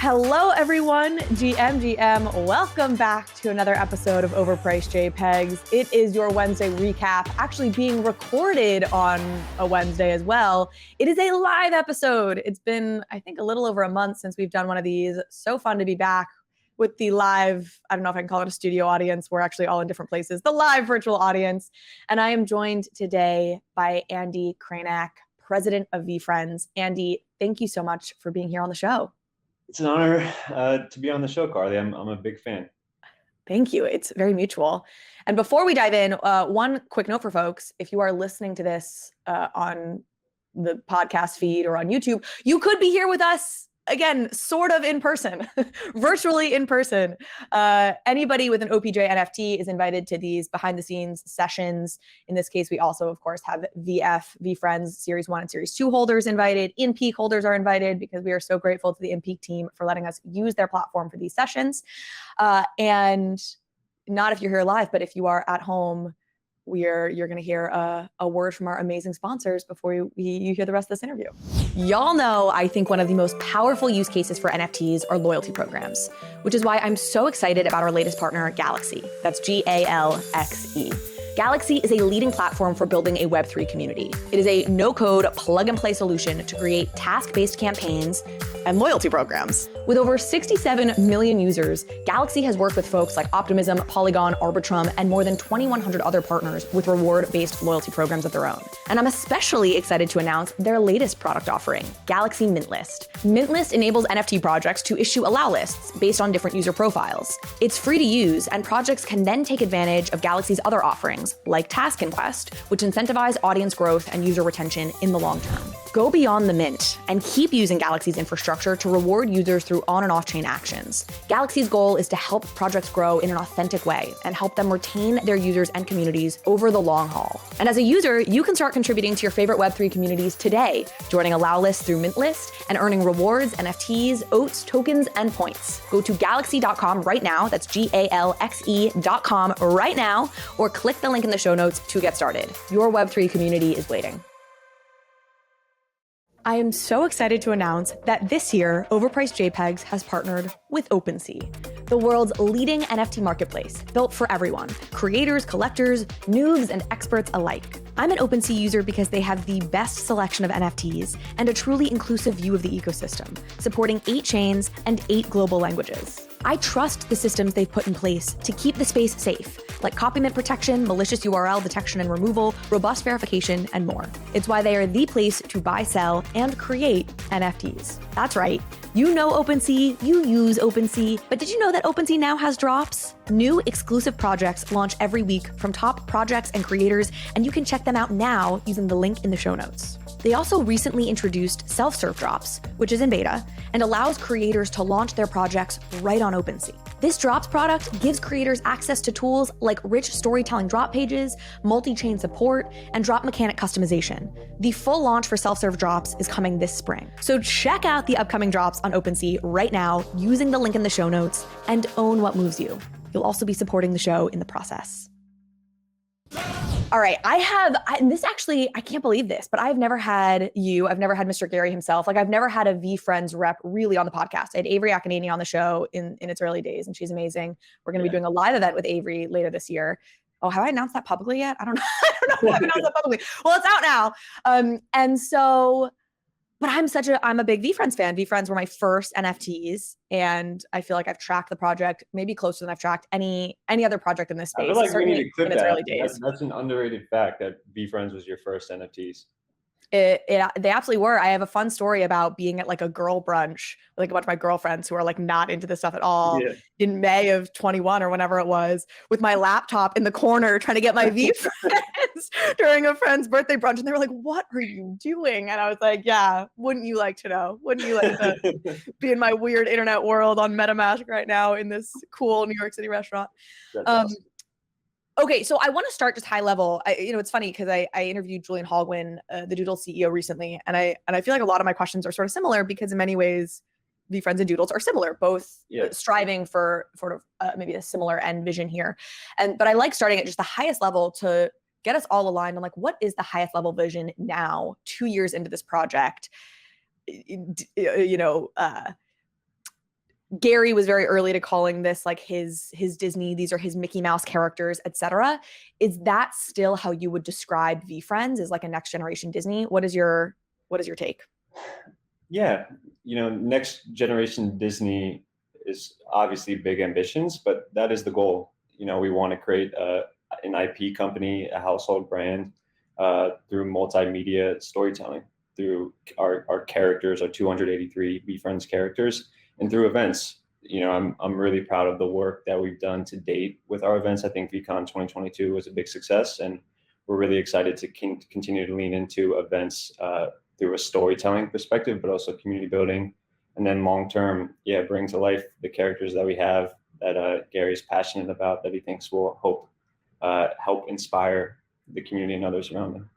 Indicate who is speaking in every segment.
Speaker 1: Hello, everyone. GM. Welcome back to another episode of Overpriced JPEGs. It is your Wednesday recap, actually being recorded on a Wednesday as well. It is a live episode. It's been, I think, a little over a month since we've done one of these. So fun to be back with the live, I don't know if I can call it a studio audience. We're actually all in different places. The live virtual audience. And I am joined today by Andy Krainak, president of VeeFriends. Andy, thank you so much for being here on the show.
Speaker 2: It's an honor to be on the show, Carly. I'm a big fan.
Speaker 1: Thank you. It's very mutual. And before we dive in, one quick note for folks. If you are listening to this on the podcast feed or on YouTube, you could be here with us, again, sort of in person, virtually in person. Anybody with an OPJ NFT is invited to these behind the scenes sessions. In this case, we also, of course, have VeeFriends Series 1 and Series 2 holders invited. InPeak holders are invited because we are so grateful to the InPeak team for letting us use their platform for these sessions. And not if you're here live, but if you are at home, you're going to hear a word from our amazing sponsors before you hear the rest of this interview. Y'all know, I think one of the most powerful use cases for NFTs are loyalty programs, which is why I'm so excited about our latest partner, GALXE. That's GALXE. GALXE is a leading platform for building a Web3 community. It is a no-code, plug-and-play solution to create task-based campaigns and loyalty programs. With over 67 million users, GALXE has worked with folks like Optimism, Polygon, Arbitrum, and more than 2,100 other partners with reward-based loyalty programs of their own. And I'm especially excited to announce their latest product offering, GALXE Mint List. Mint List enables NFT projects to issue allow lists based on different user profiles. It's free to use, and projects can then take advantage of GALXE's other offerings, like Task and Quest, which incentivize audience growth and user retention in the long term. Go beyond the mint and keep using GALXE's infrastructure to reward users through on and off-chain actions. GALXE's goal is to help projects grow in an authentic way and help them retain their users and communities over the long haul. And as a user, you can start contributing to your favorite Web3 communities today, joining allow lists through Mint List and earning rewards, NFTs, oats, tokens, and points. Go to galaxy.com right now. That's GALXE.com right now, or click the link in the show notes to get started. Your Web3 community is waiting. I am so excited to announce that this year, Overpriced JPEGs has partnered with OPENSEA, the world's leading NFT marketplace, built for everyone, creators, collectors, noobs, and experts alike. I'm an OPENSEA user because they have the best selection of NFTs and a truly inclusive view of the ecosystem, supporting 8 chains and 8 global languages. I trust the systems they've put in place to keep the space safe, like copy mint protection, malicious URL detection and removal, robust verification, and more. It's why they are the place to buy, sell, and create NFTs. That's right. You know OPENSEA, you use OPENSEA, but did you know that OPENSEA now has drops? New exclusive projects launch every week from top projects and creators, and you can check them out now using the link in the show notes. They also recently introduced self-serve drops, which is in beta, and allows creators to launch their projects right on OPENSEA. This drops product gives creators access to tools like rich storytelling drop pages, multi-chain support, and drop mechanic customization. The full launch for self-serve drops is coming this spring. So check out the upcoming drops on OPENSEA right now using the link in the show notes and own what moves you. You'll also be supporting the show in the process. All right, this actually, I can't believe this, but I've never had I've never had Mr. Gary himself. Like, I've never had a VeeFriends rep really on the podcast. I had Avery Akinani on the show in its early days, and she's amazing. We're going to be doing a live event with Avery later this year. Oh, have I announced that publicly yet? I don't know. I don't know if I've announced that publicly. Well, it's out now. But I'm a big VeeFriends fan. VeeFriends were my first NFTs, and I feel like I've tracked the project maybe closer than I've tracked any other project in this space.
Speaker 2: I feel like we need to clip
Speaker 1: in its
Speaker 2: that.
Speaker 1: Early days.
Speaker 2: That's an underrated fact that VeeFriends was your first NFTs.
Speaker 1: They absolutely were. I have a fun story about being at like a girl brunch with like a bunch of my girlfriends who are like not into this stuff at all in May of 21 or whenever it was, with my laptop in the corner trying to get my VeeFriends during a friend's birthday brunch. And they were like, "What are you doing?" And I was like, "Yeah, wouldn't you like to know? Wouldn't you like to be in my weird internet world on MetaMask right now in this cool New York City restaurant?"
Speaker 2: That's awesome.
Speaker 1: Okay, so I want to start just high level. It's funny because I interviewed Julian Hallwin, the Doodle CEO, recently, and I feel like a lot of my questions are sort of similar because in many ways, VeeFriends and Doodles are similar, both striving for sort of maybe a similar end vision here. But I like starting at just the highest level to get us all aligned on like what is the highest level vision now, 2 years into this project. Gary was very early to calling this like his Disney. These are his Mickey Mouse characters, etc. Is that still how you would describe VeeFriends as like a next generation Disney? What is your take?
Speaker 2: Yeah, next generation Disney is obviously big ambitions, but that is the goal. We want to create an IP company, a household brand through multimedia storytelling, through our characters, our 283 VeeFriends characters, and through events. I'm really proud of the work that we've done to date with our events. I think VeeCon 2022 was a big success, and we're really excited to continue to lean into events through a storytelling perspective, but also community building. And then long term, bring to life the characters that we have that Gary's passionate about, that he thinks will help inspire the community and others around them.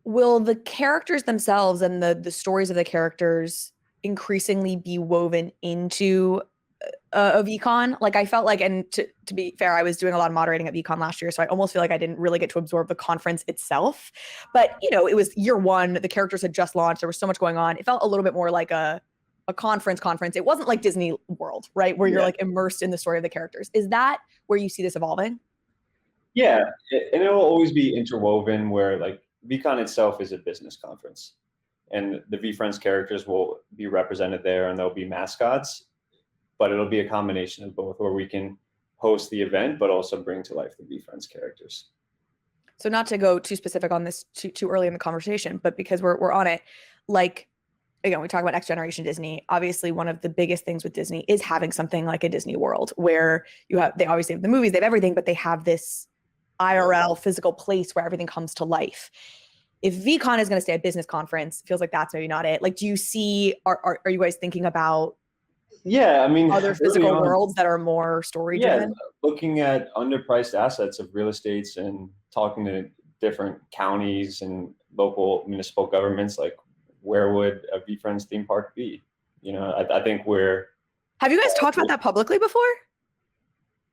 Speaker 1: Will the characters themselves and the stories of the characters increasingly be woven into a VeeCon? Like I felt like, and to be fair, I was doing a lot of moderating at VeeCon last year, so I almost feel like I didn't really get to absorb the conference itself. But it was year one, the characters had just launched, there was so much going on. It felt a little bit more like a conference. It wasn't like Disney World, right? Where you're like immersed in the story of the characters. Is that where you see this evolving?
Speaker 2: Yeah, and it will always be interwoven where like VeeCon itself is a business conference, and the VeeFriends characters will be represented there, and there'll be mascots, but it'll be a combination of both, where we can host the event, but also bring to life the VeeFriends characters.
Speaker 1: So not to go too specific on this too early in the conversation, but because we're on it, like, again, we talk about next generation Disney. Obviously, one of the biggest things with Disney is having something like a Disney World where they obviously have the movies, they have everything, but they have this IRL physical place where everything comes to life. If VeeCon is going to stay a business conference, it feels like that's maybe not it. Like, do you see, are you guys thinking about other physical worlds that are more story driven?
Speaker 2: Yeah, looking at underpriced assets of real estates and talking to different counties and local municipal governments, like where would a VeeFriends theme park be? I think
Speaker 1: have you guys talked about that publicly before?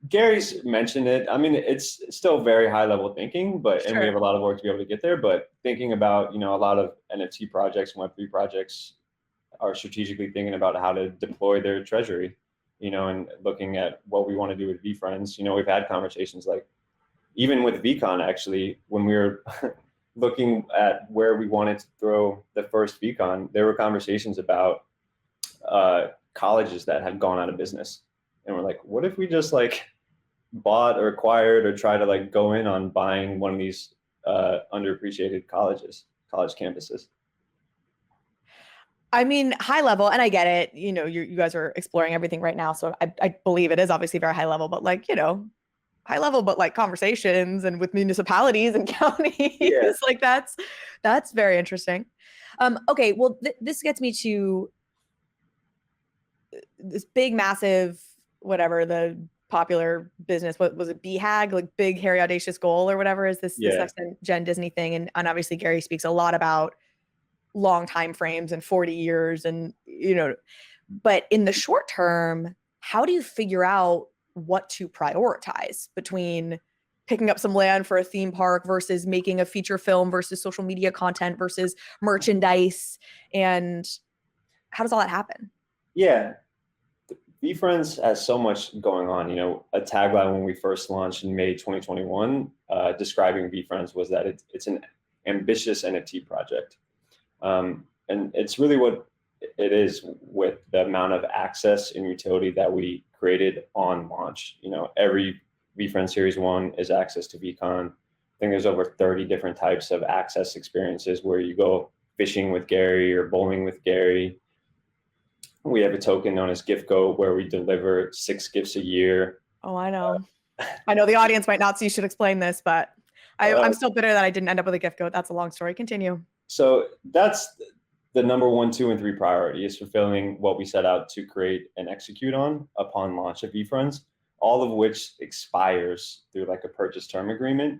Speaker 2: Gary's mentioned it. I mean, it's still very high level thinking, and we have a lot of work to be able to get there. But thinking about, a lot of NFT projects and Web3 projects are strategically thinking about how to deploy their treasury, and looking at what we want to do with VeeFriends. We've had conversations like, even with VeeCon, actually, when we were looking at where we wanted to throw the first VeeCon, there were conversations about colleges that had gone out of business. And we're like, what if we just like bought or acquired or try to like go in on buying one of these underappreciated college campuses?
Speaker 1: I mean, high level, and I get it. You guys are exploring everything right now, so I believe it is obviously very high level, but like, high level, but like conversations and with municipalities and counties, like that's very interesting. Okay, well, this gets me to this big, massive, whatever the popular business, what was it, BHAG, like big, hairy, audacious goal or whatever is this next gen Disney thing. And obviously Gary speaks a lot about long time frames and 40 years and, but in the short term, how do you figure out what to prioritize between picking up some land for a theme park versus making a feature film versus social media content versus merchandise? And how does all that happen?
Speaker 2: Yeah. VeeFriends has so much going on. A tagline when we first launched in May 2021, describing VeeFriends was that it's an ambitious NFT project. And it's really what it is with the amount of access and utility that we created on launch. Every VeeFriends Series 1 is access to VeeCon. I think there's over 30 different types of access experiences where you go fishing with Gary or bowling with Gary. We have a token known as GiftGo where we deliver 6 gifts a year.
Speaker 1: Oh, I know. I know the audience might not, so you should explain this, but I'm still bitter that I didn't end up with a GiftGo. That's a long story. Continue.
Speaker 2: So that's the number 1, 2, and 3 priority, is fulfilling what we set out to create and execute on upon launch of VeeFriends, all of which expires through like a purchase term agreement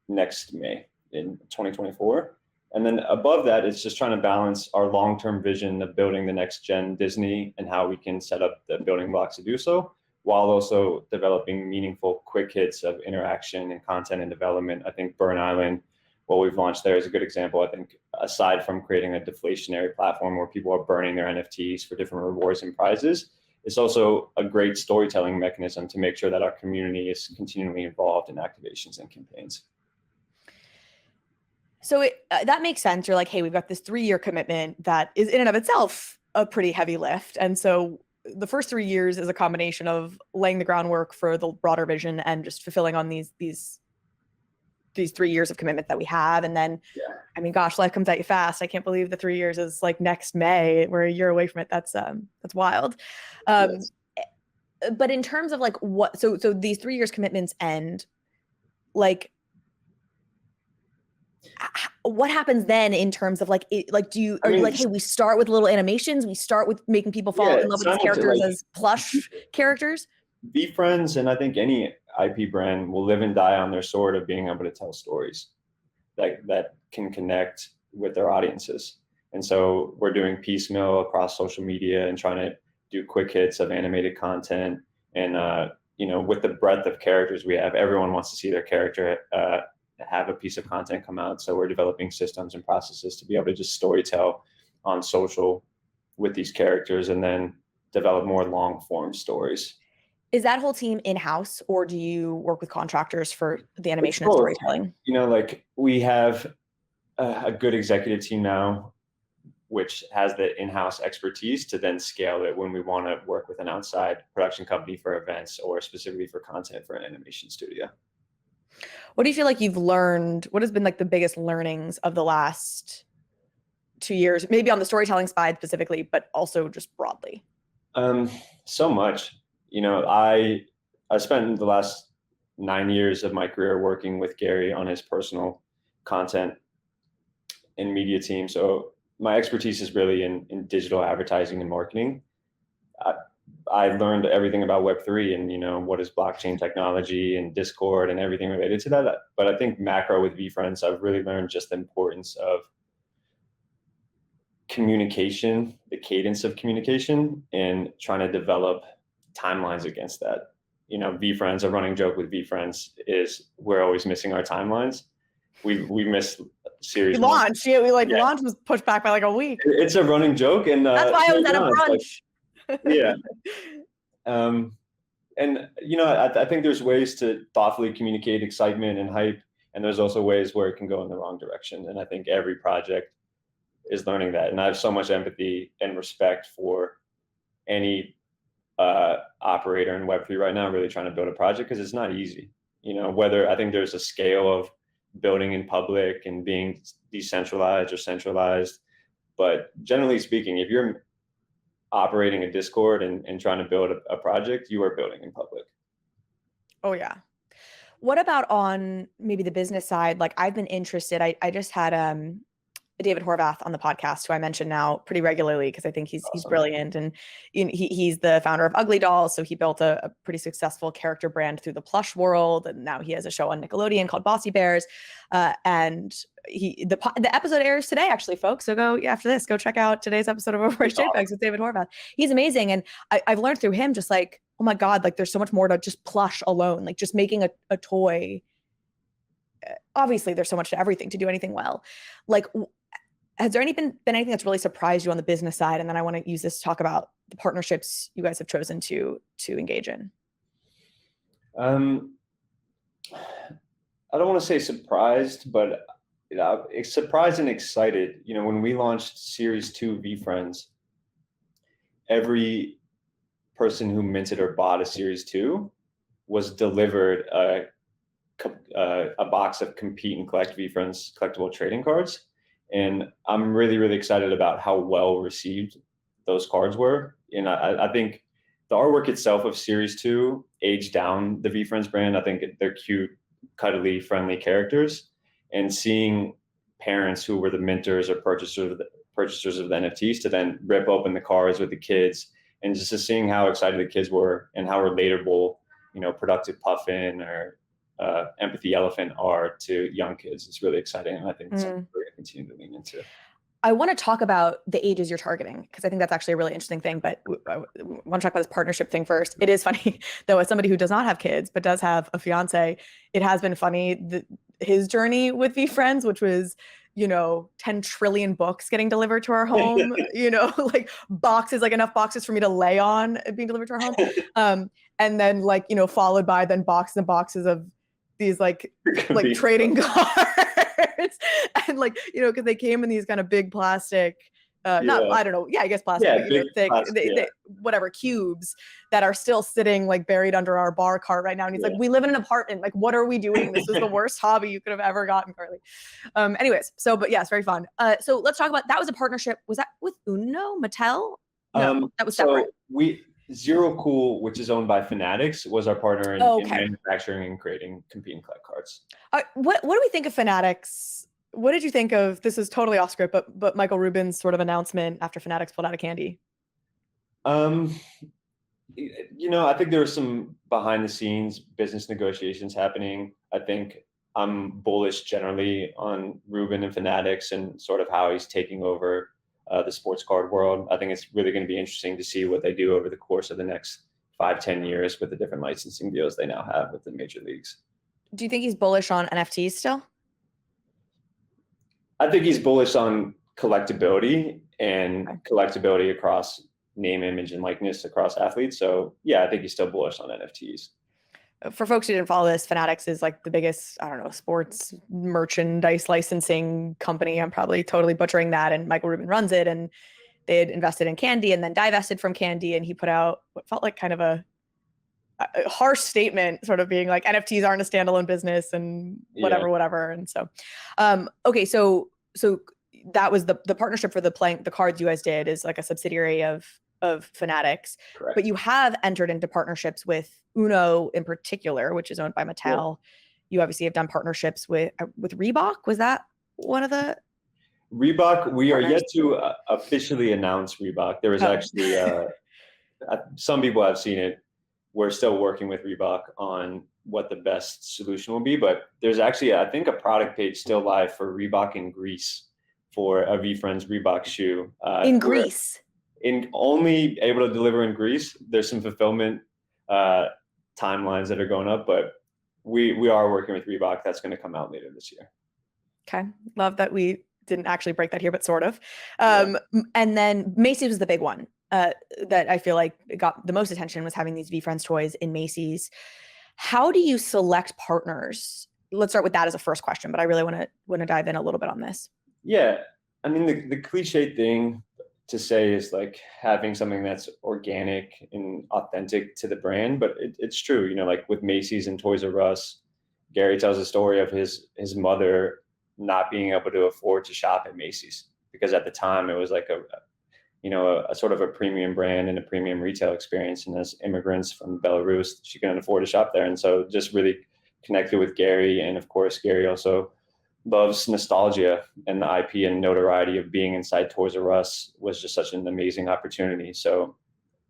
Speaker 2: next May in 2024. And then above that, it's just trying to balance our long-term vision of building the next gen Disney and how we can set up the building blocks to do so, while also developing meaningful quick hits of interaction and content and development. I think Burn Island, what we've launched there, is a good example. I think aside from creating a deflationary platform where people are burning their NFTs for different rewards and prizes, it's also a great storytelling mechanism to make sure that our community is continually involved in activations and campaigns.
Speaker 1: So that makes sense. You're like, hey, we've got this 3-year commitment that is in and of itself a pretty heavy lift. And so the first 3 years is a combination of laying the groundwork for the broader vision and just fulfilling on these 3 years of commitment that we have. And then, I mean, gosh, life comes at you fast. I can't believe the 3 years is like next May. We're a year away from it. That's wild.
Speaker 2: Yes.
Speaker 1: But in terms of like what, so these 3 years commitments end, like, what happens then in terms of like, are you like, hey, we start with little animations, we start with making people fall in love with these characters as plush characters?
Speaker 2: VeeFriends, and I think any IP brand, will live and die on their sword of being able to tell stories that can connect with their audiences. And so we're doing piecemeal across social media and trying to do quick hits of animated content. And with the breadth of characters we have, everyone wants to see their character have a piece of content come out. So we're developing systems and processes to be able to just storytell on social with these characters and then develop more long form stories.
Speaker 1: Is that whole team in-house, or do you work with contractors for the animation and storytelling?
Speaker 2: Like we have a good executive team now, which has the in-house expertise to then scale it when we want to work with an outside production company for events or specifically for content for an animation studio.
Speaker 1: What do you feel like you've learned? What has been like the biggest learnings of the last 2 years, maybe on the storytelling side specifically, but also just broadly?
Speaker 2: So much. I spent the last 9 years of my career working with Gary on his personal content and media team. So my expertise is really in digital advertising and marketing. I learned everything about Web3 and, what is blockchain technology and Discord and everything related to that. But I think macro with VeeFriends, I've really learned just the importance of communication, the cadence of communication, and trying to develop timelines against that. VeeFriends, a running joke with VeeFriends is we're always missing our timelines. We missed series.
Speaker 1: Launch was pushed back by like a week.
Speaker 2: It's a running joke, and
Speaker 1: that's why I was at a brunch.
Speaker 2: Yeah. And I think there's ways to thoughtfully communicate excitement and hype, and there's also ways where it can go in the wrong direction. And I think every project is learning that. And I have so much empathy and respect for any operator in Web3 right now, really trying to build a project, because it's not easy. Whether I think there's a scale of building in public and being decentralized or centralized, but generally speaking, if you're operating a Discord and trying to build a project, you are building in public.
Speaker 1: Oh yeah. What about on maybe the business side? Like I've been interested, I just had David Horvath on the podcast, who I mention now pretty regularly because I think he's brilliant, and he's the founder of Ugly Dolls. So he built a pretty successful character brand through the plush world, and now he has a show on Nickelodeon called Bossy Bears. And the episode airs today, actually, folks. So after this, go check out today's episode of Overpriced JPEGs with David Horvath. He's amazing, and I've learned through him just like, oh my god, like there's so much more to just plush alone, like just making a toy. Obviously, there's so much to everything to do anything well. Like, has there been anything that's really surprised you on the business side? And then I want to use this to talk about the partnerships you guys have chosen to engage in.
Speaker 2: I don't want to say surprised, but surprised and excited. When we launched Series 2 VeeFriends, every person who minted or bought a Series 2 was delivered a box of Compete and Collect VeeFriends collectible trading cards. And I'm really, really excited about how well received those cards were. And I think the artwork itself of Series 2 aged down the VeeFriends brand. I think they're cute, cuddly, friendly characters. And seeing parents who were the minters or purchasers of the NFTs to then rip open the cards with the kids, and just seeing how excited the kids were and how relatable, Productive Puffin or Empathy Elephant are to young kids. It's really exciting, and I think it's something we're going to continue to lean into.
Speaker 1: I want to talk about the ages you're targeting, because I think that's actually a really interesting thing, but I want to talk about this partnership thing first. It is funny, though, as somebody who does not have kids, but does have a fiance, it has been funny. his journey with VeeFriends, which was, 10 trillion books getting delivered to our home, like boxes, like enough boxes for me to lay on being delivered to our home. And then followed by then boxes and boxes of these like trading cards and because they came in these kind of big plastic, not, I don't know. Yeah, I guess plastic, thick, they, whatever, cubes that are still sitting like buried under our bar cart right now. And he's like, we live in an apartment. Like, what are we doing? This is the worst hobby you could have ever gotten, Carly. Anyways, but yes, very fun. So let's talk about, that was a partnership. Was that with Uno, Mattel? No, that was separate.
Speaker 2: Zero Cool, which is owned by Fanatics, was our partner in manufacturing and creating compete and collect cards.
Speaker 1: What do we think of Fanatics? What did you think of, this is totally off script, but Michael Rubin's sort of announcement after Fanatics pulled out of candy?
Speaker 2: I think there were some behind the scenes business negotiations happening. I think I'm bullish generally on Rubin and Fanatics and sort of how he's taking over the sports card world. I think it's really going to be interesting to see what they do over the course of the next 5-10 years with the different licensing deals they now have with the major leagues.
Speaker 1: Do you think he's bullish on NFTs still?
Speaker 2: I think he's bullish on collectability and collectability across name, image, and likeness across athletes. So yeah, I think he's still bullish on NFTs.
Speaker 1: For folks who didn't follow this, Fanatics is like the biggest, I don't know, sports merchandise licensing company. I'm probably totally butchering that. And Michael Rubin runs it. And they had invested in Candy and then divested from Candy. And he put out what felt like kind of a harsh statement, sort of being like NFTs aren't a standalone business and whatever. And so, so that was the partnership for the cards you guys did is like a subsidiary of Fanatics.
Speaker 2: Correct.
Speaker 1: But you have entered into partnerships with Uno in particular, which is owned by Mattel. You obviously have done partnerships with Reebok. Was that one of the
Speaker 2: Reebok? We are yet to officially announce Reebok. There was actually some people have seen it. We're still working with Reebok on what the best solution will be, but there's actually, I think, a product page still live for Reebok in Greece for a VeeFriends Reebok shoe.
Speaker 1: In Greece?
Speaker 2: Only able to deliver in Greece. There's some fulfillment timelines that are going up, but we are working with Reebok. That's going to come out later this year.
Speaker 1: Okay. Love that we didn't actually break that here, but sort of. And then Macy's was the big one. That I feel like got the most attention was having these VeeFriends toys in Macy's. How do you select partners? Let's start with that as a first question, but I really want to dive in a little bit on this.
Speaker 2: Yeah. I mean, the cliche thing to say is like having something that's organic and authentic to the brand, but it's true, like with Macy's and Toys R Us, Gary tells a story of his mother not being able to afford to shop at Macy's because at the time it was like a sort of a premium brand and a premium retail experience. And as immigrants from Belarus, she couldn't afford to shop there. And so just really connected with Gary. And of course, Gary also loves nostalgia and the IP and notoriety of being inside Toys R Us was just such an amazing opportunity. So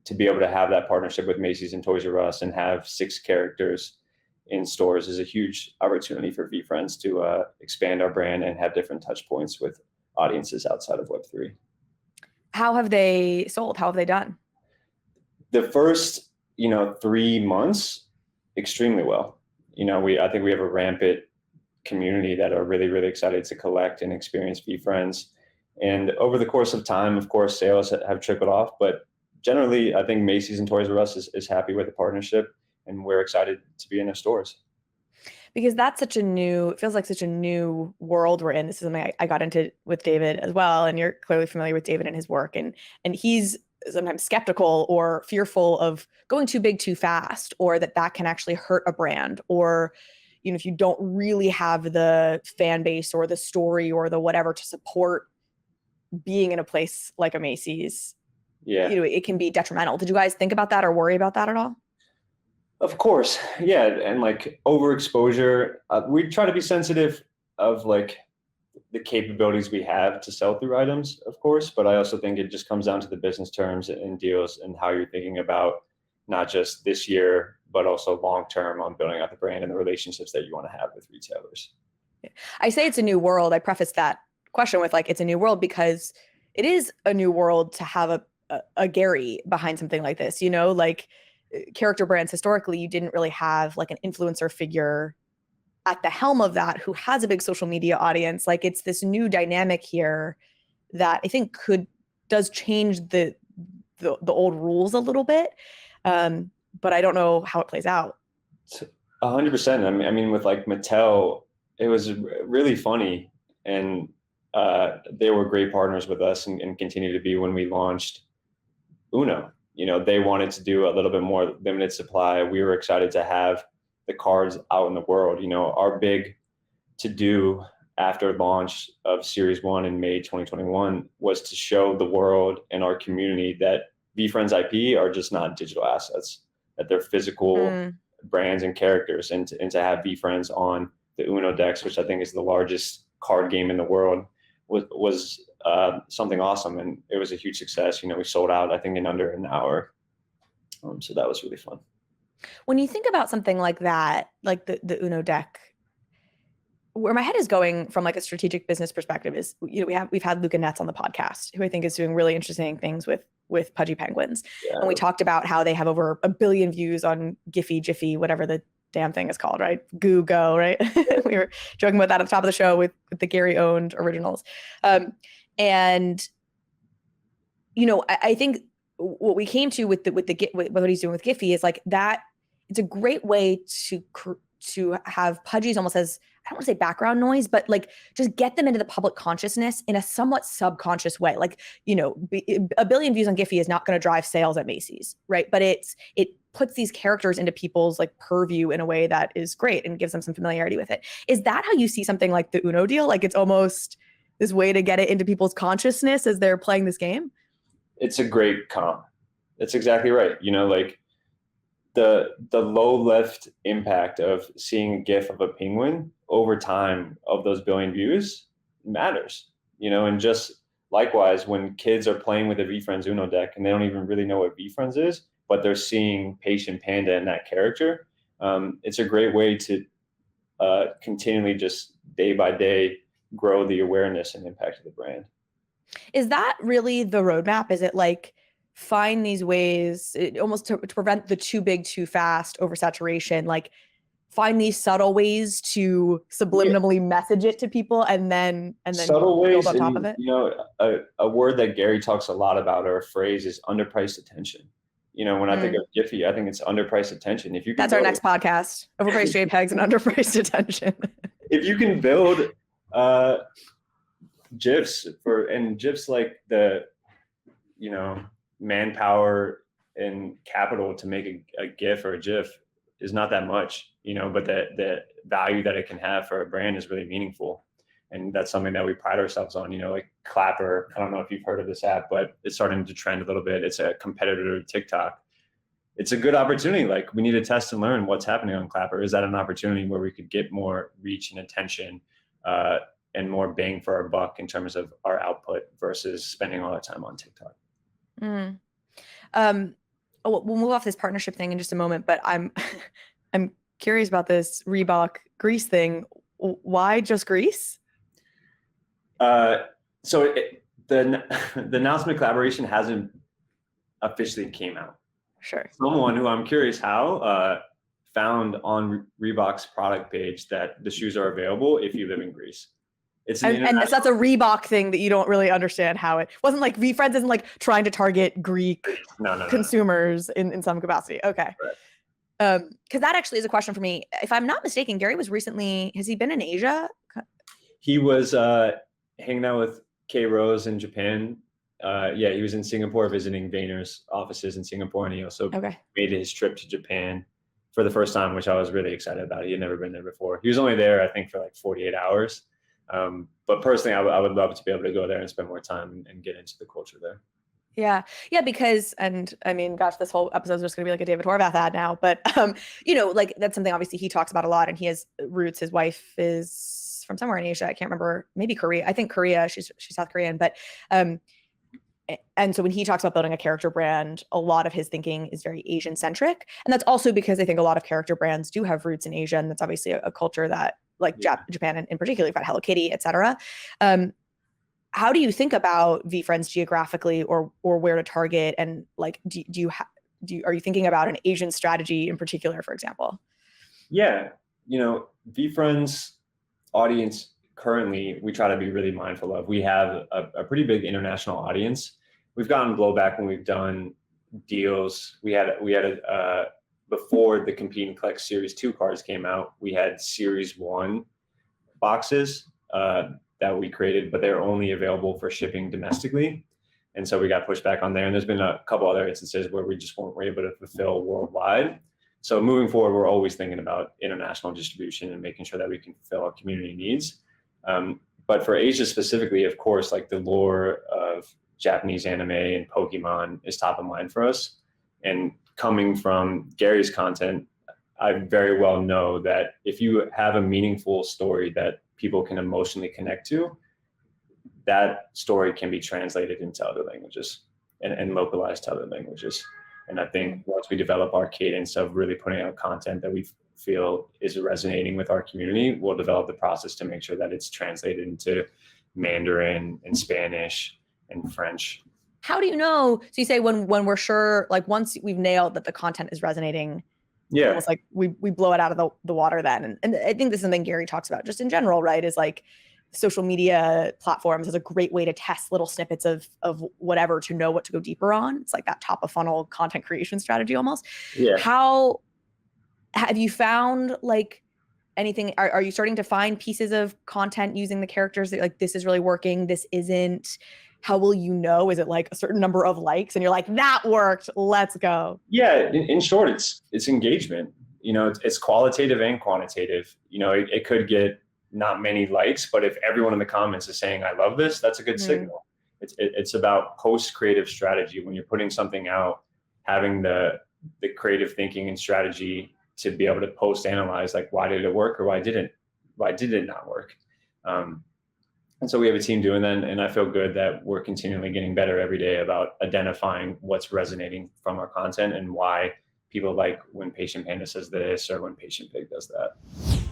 Speaker 2: to be able to have that partnership with Macy's and Toys R Us and have 6 characters in stores is a huge opportunity for VeeFriends to expand our brand and have different touch points with audiences outside of Web3.
Speaker 1: How have they sold? How have they done?
Speaker 2: The first, 3 months, extremely well. I think we have a rampant community that are really, really excited to collect and experience VeeFriends. And over the course of time, of course, sales have trickled off, but generally, I think Macy's and Toys R Us is happy with the partnership, and we're excited to be in their stores.
Speaker 1: Because that's it feels like such a new world we're in. This is something I got into with David as well. And you're clearly familiar with David and his work. And he's sometimes skeptical or fearful of going too big too fast, or that can actually hurt a brand. Or, if you don't really have the fan base or the story or the whatever to support being in a place like a Macy's, it can be detrimental. Did you guys think about that or worry about that at all?
Speaker 2: Of course. Yeah. And like overexposure, we try to be sensitive of like the capabilities we have to sell through items, of course, but I also think it just comes down to the business terms and deals and how you're thinking about not just this year, but also long-term on building out the brand and the relationships that you want to have with retailers.
Speaker 1: I say it's a new world. I preface that question with like, it's a new world because it is a new world to have a Gary behind something like this, like character brands historically, you didn't really have like an influencer figure at the helm of that, who has a big social media audience. Like, it's this new dynamic here that I think does change the old rules a little bit. But I don't know how it plays out.
Speaker 2: 100%. I mean, with like Mattel, it was really funny, and they were great partners with us and continue to be when we launched Uno. They wanted to do a little bit more limited supply. We were excited to have the cards out in the world. Our big to do after launch of Series 1 in May 2021 was to show the world and our community that VeeFriends IP are just not digital assets, that they're physical brands and characters, and to have VeeFriends on the Uno decks, which I think is the largest card game in the world, was something awesome. And it was a huge success. We sold out, I think, in under an hour. So that was really fun.
Speaker 1: When you think about something like that, like the Uno deck, where my head is going from like a strategic business perspective is, we've had Luca Netz on the podcast, who I think is doing really interesting things with Pudgy Penguins. Yeah. And we talked about how they have over 1 billion views on Jiffy, whatever the damn thing is called, right? Go, right? We were joking about that at the top of the show with the Gary owned originals. And I think what we came to with what he's doing with Giphy is like that. It's a great way to have Pudgies almost as, I don't want to say background noise, but like just get them into the public consciousness in a somewhat subconscious way. Like, 1 billion views on Giphy is not going to drive sales at Macy's, right? But it puts these characters into people's like purview in a way that is great and gives them some familiarity with it. Is that how you see something like the Uno deal? Like, it's almost this way to get it into people's consciousness as they're playing this game?
Speaker 2: It's a great comp. That's exactly right. Like the low lift impact of seeing a GIF of a penguin over time of those 1 billion views matters, and just likewise, when kids are playing with a VeeFriends Uno deck and they don't even really know what VeeFriends is, but they're seeing Patient Panda in that character, it's a great way to continually just day by day grow the awareness and impact of the brand.
Speaker 1: Is that really the roadmap? Is it like find these ways almost to prevent the too big, too fast oversaturation, like find these subtle ways to subliminally message it to people and then
Speaker 2: subtle
Speaker 1: build
Speaker 2: ways
Speaker 1: on top of it?
Speaker 2: A word that Gary talks a lot about, or a phrase, is underpriced attention. When I think of Giphy, I think it's underpriced attention. If you can,
Speaker 1: that's our next podcast: overpriced JPEGs and underpriced attention.
Speaker 2: If you can build GIFs GIFs, like the manpower and capital to make a GIF or a GIF is not that much, but the value that it can have for a brand is really meaningful. And that's something that we pride ourselves on. Like Clapper, I don't know if you've heard of this app, but it's starting to trend a little bit. It's a competitor to TikTok. It's a good opportunity. Like, we need to test and learn what's happening on Clapper. Is that an opportunity where we could get more reach and attention and more bang for our buck in terms of our output versus spending all our time on TikTok?
Speaker 1: We'll move off this partnership thing in just a moment, but I'm curious about this Reebok Greece thing. Why just Greece?
Speaker 2: So the announcement collaboration hasn't officially came out.
Speaker 1: Sure.
Speaker 2: Someone who I'm curious how found on Reebok's product page that the shoes are available if you live in Greece.
Speaker 1: And that's a Reebok thing that you don't really understand how it wasn't like VeeFriends isn't like trying to target Greek consumers in some capacity. Okay.
Speaker 2: Right.
Speaker 1: Because that actually is a question for me. If I'm not mistaken, Gary was recently, has he been in Asia?
Speaker 2: He was hanging out with K Rose in Japan. He was in Singapore visiting Vayner's offices in Singapore, and he also made his trip to Japan for the first time, which I was really excited about. He had never been there before. He was only there, I think, for like 48 hours. But personally, I would love to be able to go there and spend more time and get into the culture there.
Speaker 1: Yeah, because, and I mean, gosh, this whole episode is just going to be like a David Horvath ad now, but, like that's something obviously he talks about a lot, and he has roots. His wife is from somewhere in Asia. I can't remember, maybe Korea. I think Korea, she's South Korean, but, and so when he talks about building a character brand, a lot of his thinking is very Asian centric. And that's also because I think a lot of character brands do have roots in Asia. And that's obviously a culture that like Japan in particular, you've got Hello Kitty, et cetera. How do you think about VeeFriends geographically or where to target? And like, are you thinking about an Asian strategy in particular, for example?
Speaker 2: Yeah. VeeFriends audience currently, we try to be really mindful of. We have a pretty big international audience. We've gotten blowback when we've done deals. We had before the Compete and Collect Series 2 cards came out, we had Series 1 boxes that we created, but they're only available for shipping domestically. And so we got pushed back on there. And there's been a couple other instances where we just weren't able to fulfill worldwide. So moving forward, we're always thinking about international distribution and making sure that we can fulfill our community needs. But for Asia specifically, of course, like the lore of Japanese anime and Pokemon is top of mind for us. And coming from Gary's content, I very well know that if you have a meaningful story that people can emotionally connect to, that story can be translated into other languages and localized to other languages. And I think once we develop our cadence of really putting out content that we feel is resonating with our community, we'll develop the process to make sure that it's translated into Mandarin and Spanish and French.
Speaker 1: How do you know? So you say when we're sure, like once we've nailed that the content is resonating,
Speaker 2: yeah,
Speaker 1: almost like we blow it out of the water then. And I think this is something Gary talks about just in general, right? Is like social media platforms is a great way to test little snippets of whatever to know what to go deeper on. It's like that top of funnel content creation strategy almost.
Speaker 2: Yeah.
Speaker 1: How have you found like anything? Are you starting to find pieces of content using the characters that like this is really working, this isn't? How will you know? Is it like a certain number of likes and you're like, that worked, let's go?
Speaker 2: Yeah, in short, it's engagement. It's qualitative and quantitative. It could get not many likes, but if everyone in the comments is saying, I love this, that's a good signal. It's about post creative strategy. When you're putting something out, having the creative thinking and strategy to be able to post analyze, like, why did it work or why did it not work? And so we have a team doing that, and I feel good that we're continually getting better every day about identifying what's resonating from our content and why people like when Patient Panda says this or when Patient Pig does that.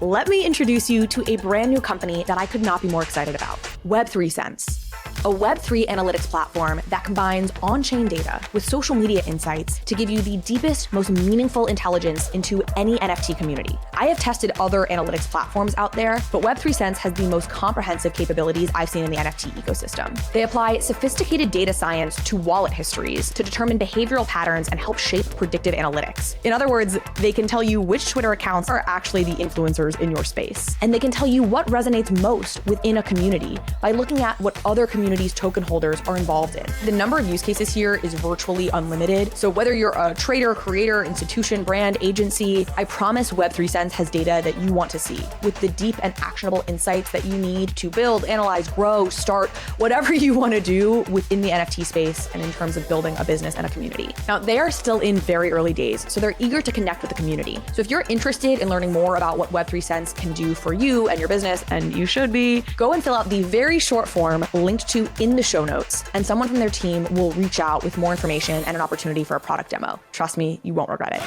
Speaker 1: Let me introduce you to a brand new company that I could not be more excited about, Web3Sense. A Web3 analytics platform that combines on-chain data with social media insights to give you the deepest, most meaningful intelligence into any NFT community. I have tested other analytics platforms out there, but Web3Sense has the most comprehensive capabilities I've seen in the NFT ecosystem. They apply sophisticated data science to wallet histories to determine behavioral patterns and help shape predictive analytics. In other words, they can tell you which Twitter accounts are actually the influencers in your space. And they can tell you what resonates most within a community by looking at what other communities token holders are involved in. The number of use cases here is virtually unlimited. So whether you're a trader, creator, institution, brand, agency, I promise Web3Sense has data that you want to see with the deep and actionable insights that you need to build, analyze, grow, start, whatever you want to do within the NFT space and in terms of building a business and a community. Now, they are still in very early days, so they're eager to connect with the community. So if you're interested in learning more about what Web3Sense can do for you and your business, and you should be, go and fill out the very short form linked to in the show notes, and someone from their team will reach out with more information and an opportunity for a product demo. Trust me, you won't regret it.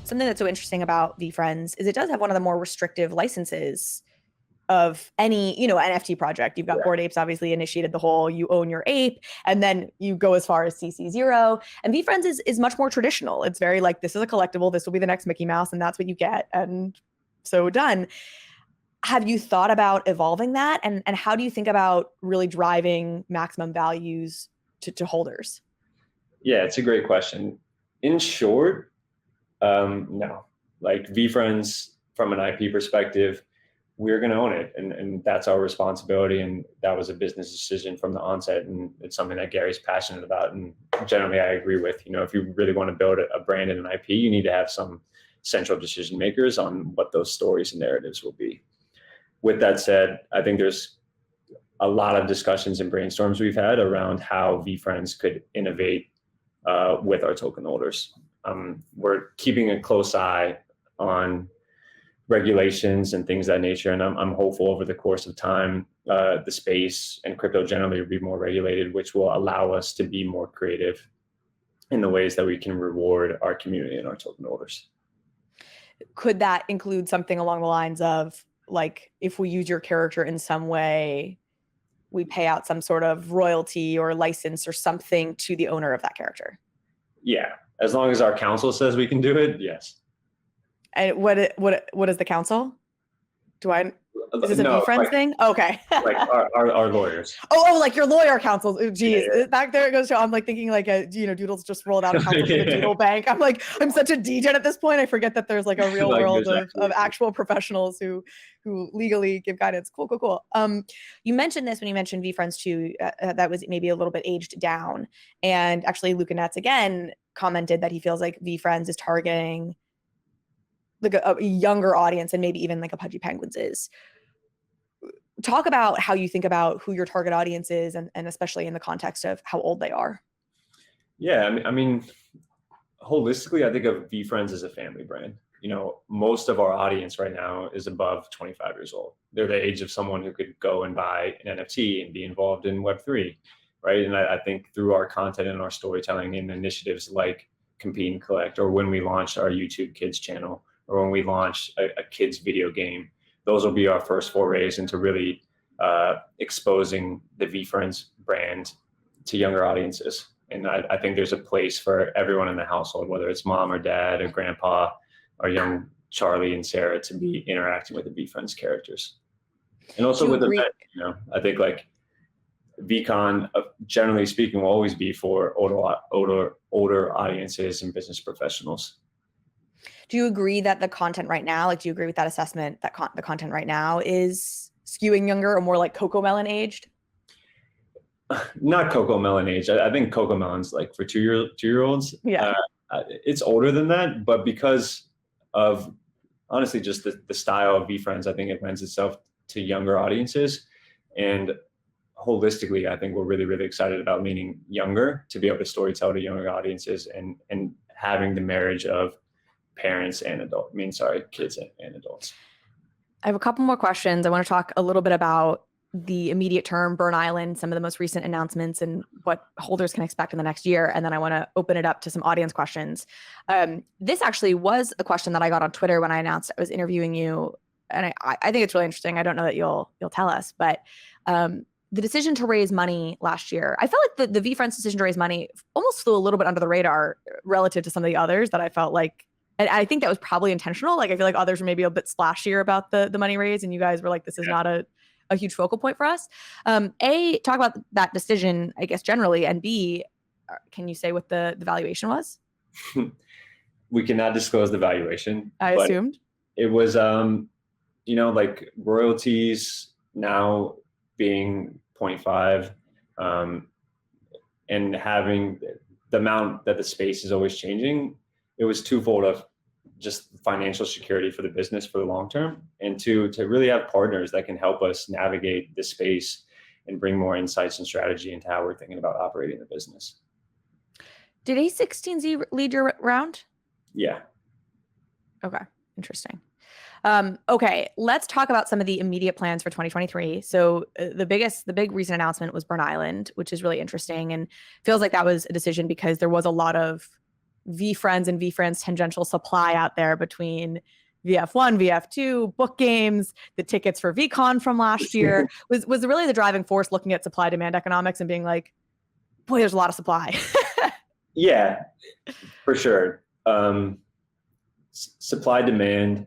Speaker 1: Something that's so interesting about VeeFriends is it does have one of the more restrictive licenses of any, NFT project. You've got Bored Apes obviously initiated the whole, you own your ape, and then you go as far as CC0. And VeeFriends is much more traditional. It's very like, this is a collectible, this will be the next Mickey Mouse, and that's what you get. And so done. Have you thought about evolving that? And how do you think about really driving maximum values to holders?
Speaker 2: Yeah, it's a great question. In short, no. Like VeeFriends, from an IP perspective, we're going to own it. And that's our responsibility. And that was a business decision from the onset. And it's something that Gary's passionate about. And generally, I agree with, if you really want to build a brand and an IP, you need to have some central decision makers on what those stories and narratives will be. With that said, I think there's a lot of discussions and brainstorms we've had around how VeeFriends could innovate with our token holders. We're keeping a close eye on regulations and things of that nature, and I'm hopeful over the course of time, the space and crypto generally will be more regulated, which will allow us to be more creative in the ways that we can reward our community and our token holders.
Speaker 1: Could that include something along the lines of, like, if we use your character in some way, we pay out some sort of royalty or license or something to the owner of that character?
Speaker 2: Yeah, as long as our council says we can do it, yes.
Speaker 1: And what is the council? Is this a
Speaker 2: No,
Speaker 1: VeeFriends thing? Okay.
Speaker 2: like our lawyers.
Speaker 1: Like your lawyer counsel. Geez,
Speaker 2: Yeah.
Speaker 1: back there it goes. I'm like thinking like Doodles just rolled out a counsel for the Doodle Bank. I'm like, I'm such a degen at this point. I forget that there's like a real
Speaker 2: Like,
Speaker 1: world
Speaker 2: there's
Speaker 1: of actual professionals who legally give guidance. Cool. You mentioned this when you mentioned VeeFriends 2, that was maybe a little bit aged down. And actually Luca Netz again commented that he feels like VeeFriends is targeting like a younger audience and maybe even like a Pudgy Penguins is. Talk about how you think about who your target audience is and especially in the context of how old they are.
Speaker 2: Yeah, I mean, holistically, I think of VeeFriends as a family brand. Most of our audience right now is above 25 years old. They're the age of someone who could go and buy an NFT and be involved in Web3, right? And I think through our content and our storytelling and initiatives like Compete and Collect, or when we launch our YouTube Kids channel, or when we launch a kids video game, those will be our first forays into really exposing the VeeFriends brand to younger audiences. And I think there's a place for everyone in the household, whether it's mom or dad or grandpa or young Charlie and Sarah, to be interacting with the VeeFriends characters. And also with the, I think like VeeCon, generally speaking, will always be for older audiences and business professionals.
Speaker 1: Do you agree that the content right now, do you agree with that assessment that the content right now is skewing younger or more like CoComelon aged?
Speaker 2: Not CoComelon aged. I think CoComelon's like for two-year-olds.
Speaker 1: Yeah.
Speaker 2: It's older than that, but because of honestly just the style of VeeFriends, I think it lends itself to younger audiences. And holistically, I think we're really, really excited about leaning younger to be able to storytell to younger audiences and having the marriage of parents and kids and adults.
Speaker 1: I have a couple more questions. I want to talk a little bit about the immediate term, Burn Island, some of the most recent announcements and what holders can expect in the next year. And then I want to open it up to some audience questions. This actually was a question that I got on Twitter when I announced I was interviewing you. And I think it's really interesting. I don't know that you'll tell us, but the decision to raise money last year, I felt like the VeeFriends decision to raise money almost flew a little bit under the radar relative to some of the others that I felt like, and I think that was probably intentional. Like, I feel like others were maybe a bit splashier about the money raise, and you guys were like, this is not a huge focal point for us. A, talk about that decision, I guess, generally, and B, can you say what the valuation was?
Speaker 2: We cannot disclose the valuation.
Speaker 1: I assumed.
Speaker 2: It was, like royalties now being 0.5, and having the amount that the space is always changing. It was twofold of just financial security for the business for the long term, and to really have partners that can help us navigate the space and bring more insights and strategy into how we're thinking about operating the business.
Speaker 1: Did A16Z lead your round?
Speaker 2: Yeah.
Speaker 1: Okay, interesting. Okay, let's talk about some of the immediate plans for 2023. So the big recent announcement was Burn Island, which is really interesting and feels like that was a decision because there was a lot of VeeFriends and VeeFriends tangential supply out there between VF1, VF2, book games, the tickets for VeeCon from last year. was really the driving force looking at supply demand economics and being like, boy, there's a lot of supply.
Speaker 2: Yeah, for sure. Supply demand,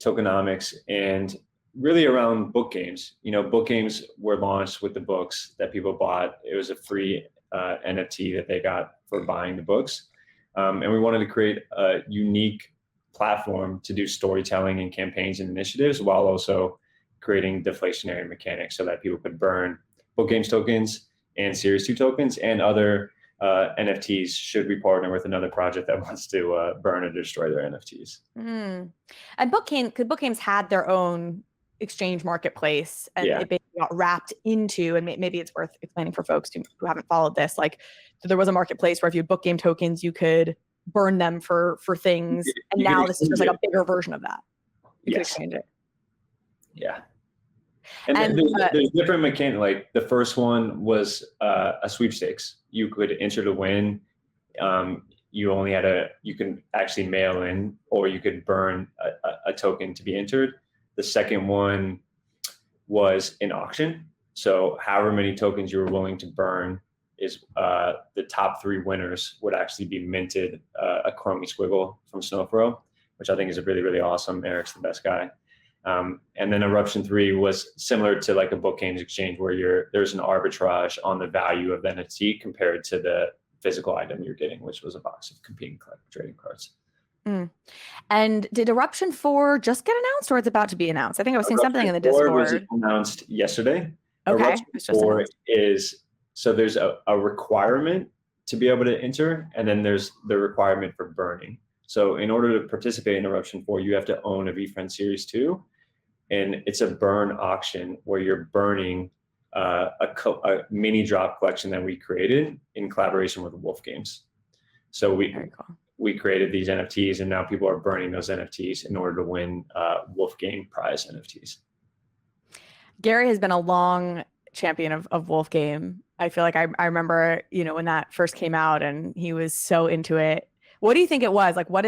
Speaker 2: tokenomics, and really around book games. Book games were launched with the books that people bought. It was a free NFT that they got for buying the books. And we wanted to create a unique platform to do storytelling and campaigns and initiatives while also creating deflationary mechanics so that people could burn book games tokens and Series 2 tokens and other NFTs should we partner with another project that wants to burn or destroy their NFTs.
Speaker 1: And book games had their own exchange marketplace, and it basically got wrapped into, and maybe it's worth explaining for folks who haven't followed this, like, so there was a marketplace where if you had book game tokens, you could burn them for things, and now this is just like a bigger version of that. You could exchange it.
Speaker 2: Yeah. And there's different mechanics. Like the first one was a sweepstakes. You could enter to win. You can actually mail in, or you could burn a token to be entered. The second one was an auction. So however many tokens you were willing to burn is the top 3 winners would actually be minted a chromie squiggle from Snowfro, which I think is a really, really awesome. Eric's the best guy. And then Eruption 3 was similar to like a book games exchange where there's an arbitrage on the value of the NFT compared to the physical item you're getting, which was a box of competing trading cards.
Speaker 1: Mm. And did Eruption 4 just get announced, or it's about to be announced? I think I was seeing something in the
Speaker 2: Discord was
Speaker 1: Discord.
Speaker 2: announced yesterday.
Speaker 1: Okay.
Speaker 2: Eruption 4 is, so there's a requirement to be able to enter, and then there's the requirement for burning. So in order to participate in Eruption 4, you have to own a VeeFriends Series 2, and it's a burn auction where you're burning a mini drop collection that we created in collaboration with Wolf Games. So we created these NFTs, and now people are burning those NFTs in order to win Wolf Game prize NFTs.
Speaker 1: Gary has been a long champion of Wolf Game. I feel like I remember, when that first came out and he was so into it. What do you think it was? Like, what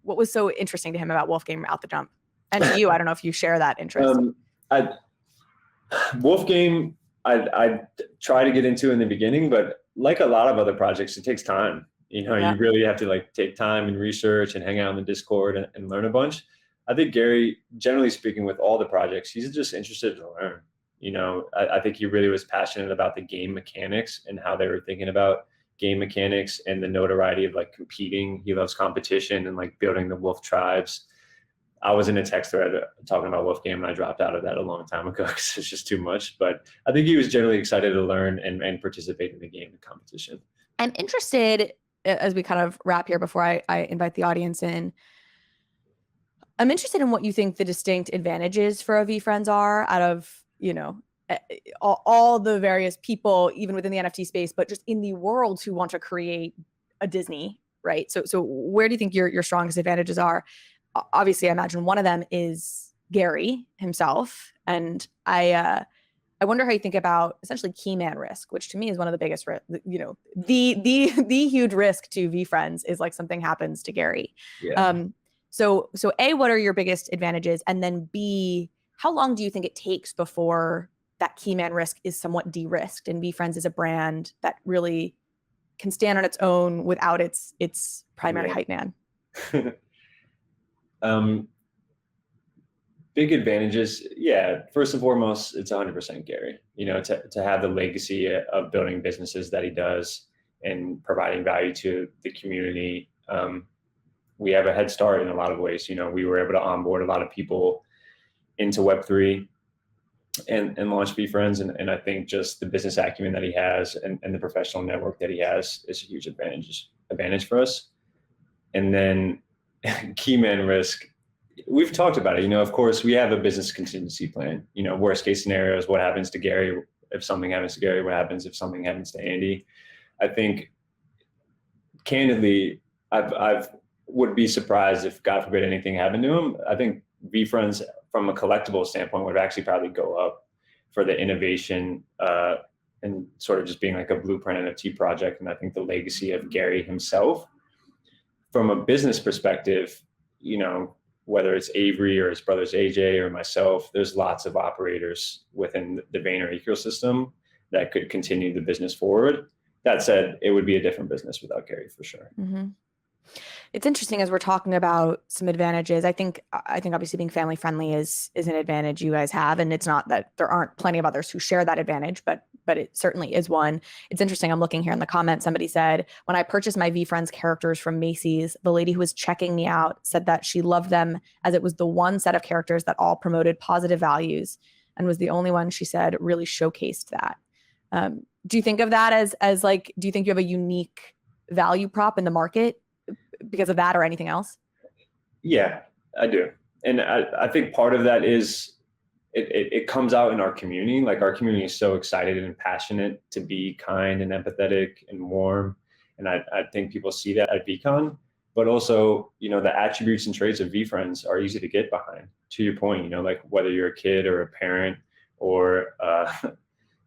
Speaker 1: was so interesting to him about Wolf Game out the jump? And to you, I don't know if you share that interest.
Speaker 2: Wolf Game, I try to get into in the beginning, but like a lot of other projects, it takes time. You really have to like take time and research and hang out in the Discord and learn a bunch. I think Gary, generally speaking, with all the projects, he's just interested to learn. I think he really was passionate about the game mechanics and how they were thinking about game mechanics and the notoriety of like competing. He loves competition and like building the wolf tribes. I was in a text thread talking about Wolf Game, and I dropped out of that a long time ago because it's just too much. But I think he was generally excited to learn and participate in the game and competition.
Speaker 1: I'm interested, as we kind of wrap here before I invite the audience in, I'm interested in what you think the distinct advantages for a VeeFriends are out of, all the various people, even within the NFT space, but just in the world who want to create a Disney, right? So where do you think your strongest advantages are? Obviously, I imagine one of them is Gary himself. And I wonder how you think about essentially key man risk, which to me is one of the biggest, the huge risk to VeeFriends is like something happens to Gary.
Speaker 2: Yeah.
Speaker 1: So A, what are your biggest advantages? And then B, how long do you think it takes before that key man risk is somewhat de-risked and VeeFriends is a brand that really can stand on its own without its primary hype man?
Speaker 2: Big advantages. Yeah. First and foremost, it's 100% Gary, to have the legacy of building businesses that he does and providing value to the community. We have a head start in a lot of ways. We were able to onboard a lot of people into Web3 and launch VeeFriends. And I think just the business acumen that he has and the professional network that he has is a huge advantage for us. And then key man risk, we've talked about it. Of course, we have a business contingency plan. Worst case scenarios, what happens to Gary if something happens to Gary? What happens if something happens to Andy? I think, candidly, I would be surprised if, God forbid, anything happened to him. I think VeeFriends, from a collectible standpoint, would actually probably go up for the innovation and sort of just being like a blueprint NFT project. And I think the legacy of Gary himself, from a business perspective, whether it's Avery or his brothers AJ or myself, there's lots of operators within the Vayner ecosystem that could continue the business forward. That said, it would be a different business without Gary for sure.
Speaker 1: Mm-hmm. It's interesting as we're talking about some advantages. I think obviously being family friendly is an advantage you guys have, and it's not that there aren't plenty of others who share that advantage, but it certainly is one. It's interesting. I'm looking here in the comments. Somebody said, when I purchased my VeeFriends characters from Macy's, the lady who was checking me out said that she loved them as it was the one set of characters that all promoted positive values and was the only one, she said, really showcased that. Do you think of that as like, do you think you have a unique value prop in the market because of that or anything else?
Speaker 2: Yeah, I do. And I think part of that is it comes out in our community. Like, our community is so excited and passionate to be kind and empathetic and warm. And I think people see that at VeeCon, but also, the attributes and traits of VeeFriends are easy to get behind. To your point, like whether you're a kid or a parent or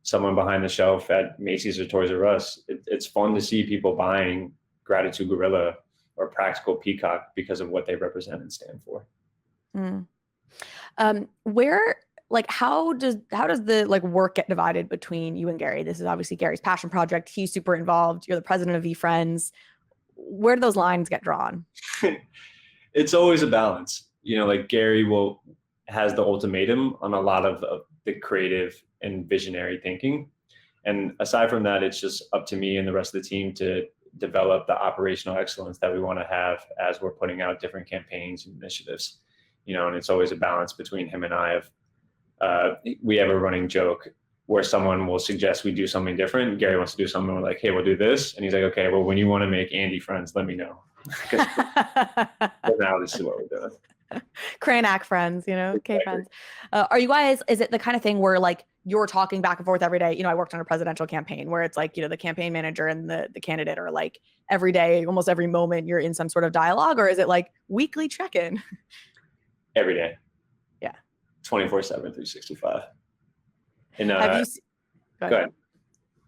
Speaker 2: someone behind the shelf at Macy's or Toys R Us, it's fun to see people buying Gratitude Gorilla or Practical Peacock because of what they represent and stand for.
Speaker 1: How does the work get divided between you and Gary? This is obviously Gary's passion project. He's super involved. You're the president of VeeFriends. Where do those lines get drawn?
Speaker 2: It's always a balance. like Gary has the ultimatum on a lot of the creative and visionary thinking. And aside from that, it's just up to me and the rest of the team to develop the operational excellence that we want to have as we're putting out different campaigns and initiatives, and it's always a balance between him and I we have a running joke where someone will suggest we do something different. Gary wants to do something, we're like, hey, we'll do this. And he's like, okay, well, when you want to make Andy friends, let me know. Now this is what we're doing.
Speaker 1: Krainak friends, K friends. Are you guys, is it the kind of thing where like you're talking back and forth every day? I worked on a presidential campaign where it's like, the campaign manager and the candidate are like every day, almost every moment you're in some sort of dialogue, or is it like weekly check-in?
Speaker 2: Every day.
Speaker 1: Yeah.
Speaker 2: 24/7, 365. And
Speaker 1: have you go
Speaker 2: ahead.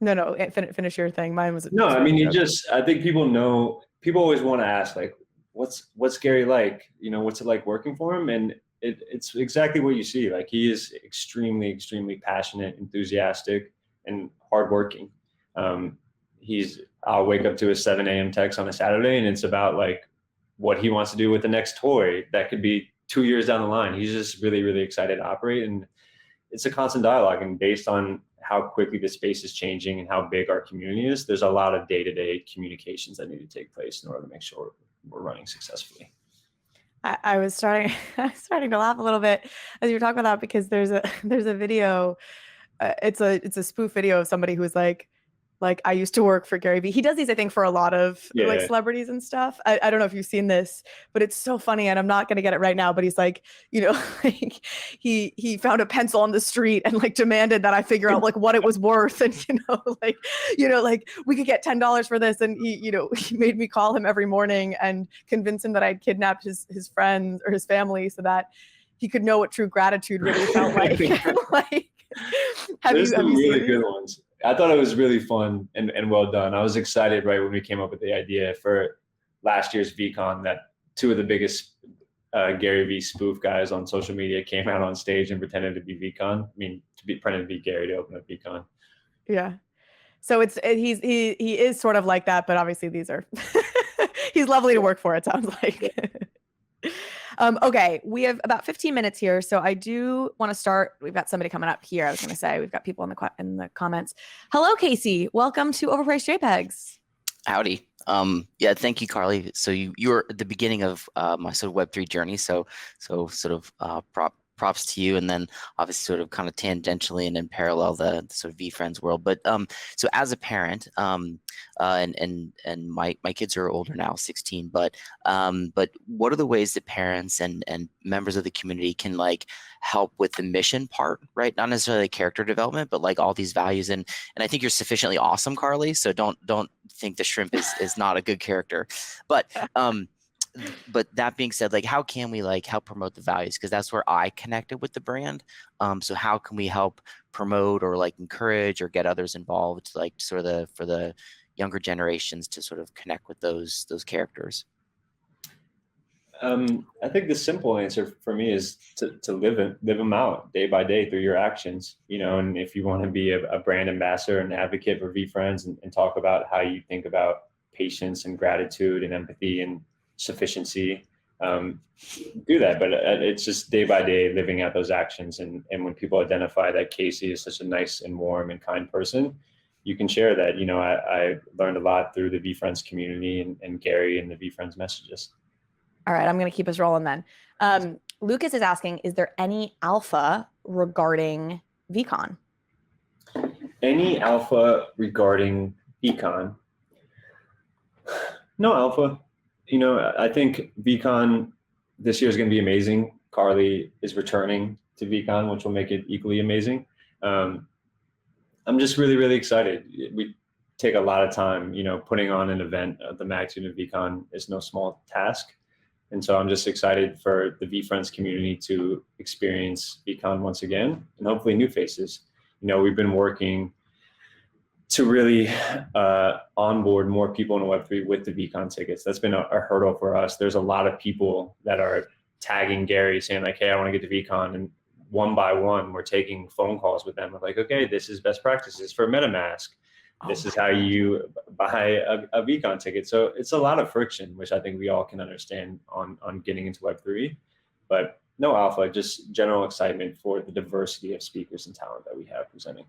Speaker 1: No, finish your thing. Mine was
Speaker 2: no. I mean, I think people always want to ask like, what's Gary like? What's it like working for him? And it's exactly what you see. Like, he is extremely, extremely passionate, enthusiastic, and hardworking. I'll wake up to a 7 a.m. text on a Saturday, and it's about like what he wants to do with the next toy that could be 2 years down the line. He's just really, really excited to operate, and it's a constant dialogue. And based on how quickly the space is changing and how big our community is, there's a lot of day-to-day communications that need to take place in order to make sure we're running successfully.
Speaker 1: I was starting to laugh a little bit as you were talking about that, because there's a video. It's a spoof video of somebody who's like I used to work for Gary Vee. He does these, I think, for a lot of like celebrities and stuff. I don't know if you've seen this, but it's so funny, and I'm not going to get it right now, but he's like, like he found a pencil on the street and like demanded that I figure out like what it was worth. And, like we could get $10 for this. And he made me call him every morning and convince him that I'd kidnapped his friends or his family so that he could know what true gratitude really felt like.
Speaker 2: There's some really good ones. I thought it was really fun and well done. I was excited right when we came up with the idea for last year's VeeCon that two of the biggest Gary Vee spoof guys on social media came out on stage and pretended to be VeeCon. Pretended to be Gary to open up VeeCon.
Speaker 1: Yeah. So he is sort of like that, but obviously these are he's lovely to work for, it sounds like. Okay, we have about 15 minutes here, so I do want to start. We've got somebody coming up here. I was going to say we've got people in the comments. Hello, Casey. Welcome to Overpriced JPEGs.
Speaker 3: Howdy. Yeah, thank you, Carly. So you're at the beginning of my sort of Web3 journey. So sort of props to you, and then obviously sort of kind of tangentially and in parallel the sort of VeeFriends world. But so as a parent, and my kids are older now, 16. But what are the ways that parents and members of the community can like help with the mission part, right? Not necessarily character development, but like all these values. And I think you're sufficiently awesome, Carly. So don't think the shrimp is not a good character, but that being said, like how can we like help promote the values? Because that's where I connected with the brand. So how can we help promote or like encourage or get others involved, like sort of for the younger generations to sort of connect with those characters?
Speaker 2: I think the simple answer for me is to live them out day by day through your actions, and if you want to be a brand ambassador and advocate for VeeFriends and talk about how you think about patience and gratitude and empathy and sufficiency, do that. But it's just day by day living out those actions. And when people identify that Casey is such a nice and warm and kind person, you can share that. I learned a lot through the VeeFriends community and Gary and the VeeFriends messages.
Speaker 1: All right, I'm going to keep us rolling then. Lucas is asking, is there any alpha regarding VeeCon?
Speaker 2: Any alpha regarding VeeCon? No alpha. I think VeeCon this year is going to be amazing. Carly is returning to VeeCon, which will make it equally amazing. I'm just really, really excited. We take a lot of time, putting on an event of the magnitude of VeeCon is no small task. And so I'm just excited for the VeeFriends community to experience VeeCon once again, and hopefully new faces. We've been working to really onboard more people in Web3 with the VeeCon tickets. That's been a hurdle for us. There's a lot of people that are tagging Gary saying like, hey, I want to get to VeeCon. And one by one, we're taking phone calls with them. We're like, okay, this is best practices for MetaMask. This is how you buy a VeeCon ticket. So it's a lot of friction, which I think we all can understand on getting into Web3. but no alpha, just general excitement for the diversity of speakers and talent that we have presenting.